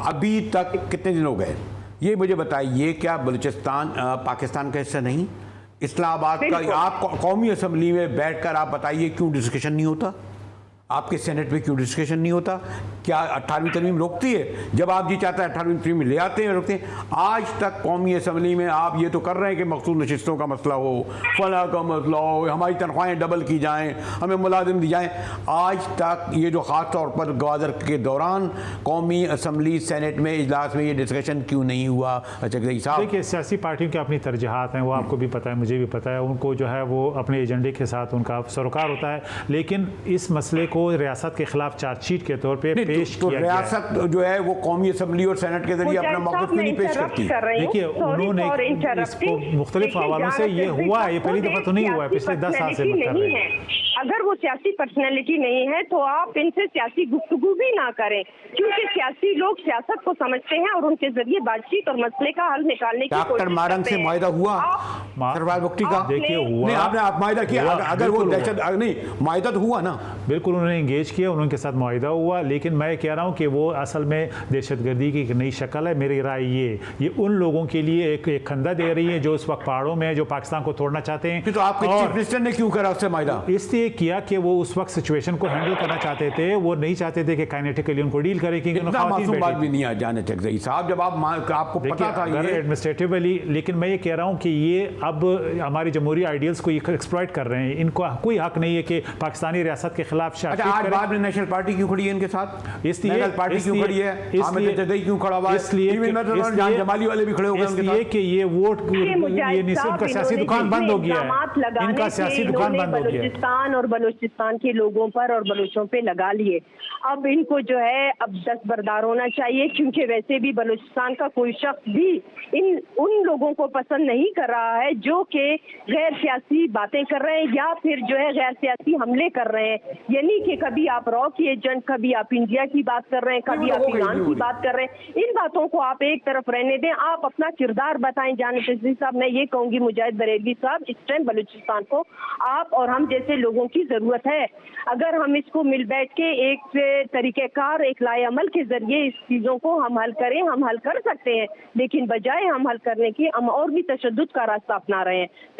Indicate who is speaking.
Speaker 1: अभी तक कितने दिन हो गए, ये मुझे बताइए, क्या बलूचिस्तान पाकिस्तान का हिस्सा नहीं? इस्लामाबाद का आप कौमी असम्बली में बैठकर आप बताइए क्यों डिस्कशन नहीं होता? आपके सेनेट में क्यों डिस्कशन नहीं होता? क्या 18वीं तरमीम रोकती है? जब आप जी चाहते हैं 18वीं तरमीम ले आते हैं, रोकते हैं। आज तक कौमी असम्बली में आप ये तो कर रहे हैं कि मखसूस नशिस्तों का मसला हो, फला का मसला हो, हमारी तनख्वाहें डबल की जाएं, हमें मुलाजिम दी जाएं। आज तक ये जो ख़ास तौर पर गवादर के दौरान कौमी असम्बली सेनेट में इजलास में ये डिस्कशन क्यों नहीं हुआ? चकजई साहब,
Speaker 2: देखिए, सियासी पार्टियों की अपनी तरजीहात हैं, वो आपको भी पता है, मुझे भी पता है। उनको जो है वो अपने एजेंडे के साथ उनका सरोकार होता है, लेकिन इस मसले को रियासत के खिलाफ चार्जशीट के तौर पे पेश किया गया है।
Speaker 1: रियासत जो है वो कौमी असम्बली और सेनेट के जरिए अपना मौक़िफ़ क्यों नहीं पेश करती?
Speaker 2: देखिए, उन्होंने इसको मुख्तलिफ हवालों से ये हुआ, ये पहली दफा तो नहीं हुआ है, पिछले 10 साल से कर रहे हैं।
Speaker 3: अगर वो सियासी पर्सनैलिटी नहीं है तो आप इनसे सियासी गुफ्तगू भी ना करें, क्योंकि सियासी लोग सियासत को समझते हैं और उनके जरिए बातचीत और मसले का हल निकालने की
Speaker 1: डॉक्टर मारंग से मुआहिदा हुआ सरवार मुफ्ती का?
Speaker 2: देखिए, हुआ
Speaker 1: नहीं, आपने आप मुआहिदा किया? अगर वो दहशत नहीं, मुआहिदा तो हुआ ना?
Speaker 2: बिल्कुल, उन्होंने इंगेज किया, उनके साथ मुआहिदा हुआ, लेकिन मैं कह रहा हूँ कि वो असल में दहशतगर्दी की एक नई शक्ल है। मेरी राय ये उन लोगों के लिए एक खंदा दे रही है जो उस वक्त पहाड़ों में, जो पाकिस्तान को तोड़ना चाहते हैं।
Speaker 1: तो आपके चीफ मिनिस्टर ने क्यों करा उससे मुआहिदा?
Speaker 2: इसलिए किया कि वो उस वक्त सिचुएशन को हैंडल करना चाहते थे, वो नहीं चाहते थे कि काइनेटिकली उनको डील करें।
Speaker 1: इतना मासूम बात भी नहीं आ जाने चकजई साहब, जब आपको पता था ये
Speaker 2: एडमिनिस्ट्रेटिवली। लेकिन मैं ये कह रहा हूँ कि ये अब हमारी जमहूरी आइडियल्स को एक्सप्लॉइट कर रहे हैं। इनको कोई हक नहीं है कि पाकिस्तानी रियासत के खिलाफ।
Speaker 1: आज बाद में नेशनल पार्टी क्यों खड़ी है इनके साथ?
Speaker 2: इसलिए
Speaker 1: पार्टी क्यों खड़ी है? हामिद जदई क्यों खड़ा हुआ है? इसलिए जमाली वाले भी खड़े हो गए उनके साथ।
Speaker 2: कि ये वोट, ये निस्बत का सियासी दुकान बंद हो गया है, इनका सियासी दुकान बंद हो गया है।
Speaker 3: बलूचिस्तान और बलूचिस्तान के लोगों पर और बलूचों पे लगा लिए। अब इनको जो है अब दस्तबरदार होना चाहिए, क्योंकि वैसे भी बलूचिस्तान का कोई शख्स भी उन लोगों को पसंद नहीं कर रहा है जो कि गैर सियासी बातें कर रहे हैं या फिर जो है गैर सियासी हमले कर रहे हैं। यानी कि कभी आप रॉ की एजेंट, कभी आप इंडिया की बात कर रहे हैं, कभी आप ईरान की बात कर रहे हैं। इन बातों को आप एक तरफ रहने दें, आप अपना किरदार बताएं। जान नशस्ती साहब, मैं ये कहूंगी मुजाहिद बरेलवी साहब, इस टाइम बलूचिस्तान को आप और हम जैसे लोगों की जरूरत है। अगर हम इसको मिल बैठ के एक तरीक़ेकार, एक लाए अमल के जरिए इस चीज़ों को हम हल करें, हम हल कर सकते हैं, लेकिन बजाय हम हल करने की हम और भी तशद्दुद का रास्ता अपना रहे हैं।